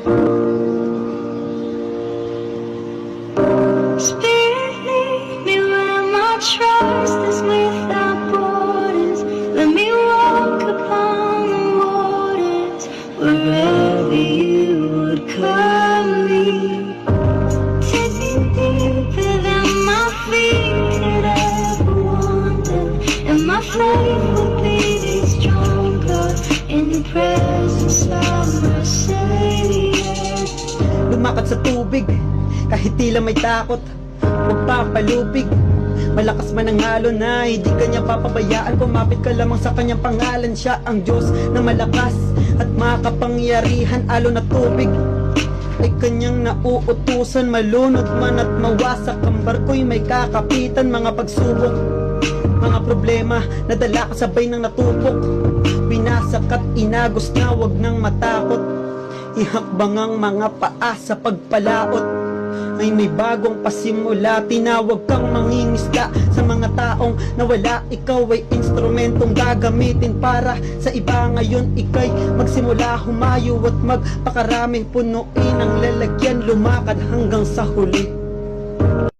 Spirit, lead me where my trust is without borders. Let me walk upon the waters wherever you would call me. Take me deeper than my feet could ever wander, and my faith will be stronger in the presence of my Savior. Lumakad sa tubig, kahit tila may takot, huwag papalupig. Malakas man ang alon na hindi kanya papabayaan. Kumapit ka lamang sa kanyang pangalan. Siya ang Diyos na malakas at makapangyarihan. Alon na tubig ay kanyang nauutusan. Malunod man at mawasak ang barko'y may kakapitan. Mga pagsubok, mga problema, nadala kasabay ng natupok. Binasak at inagos na wag nang matakot. Ihakbang ang mga paa sa pagpalaot. Ay may bagong pasimula, tinawag kang mangingisda sa mga taong nawala. Ikaw ay instrumentong gagamitin para sa iba. Ngayon ika'y magsimula humayo at magpakarami. Punuin ang lalagyan, lumakad hanggang sa huli.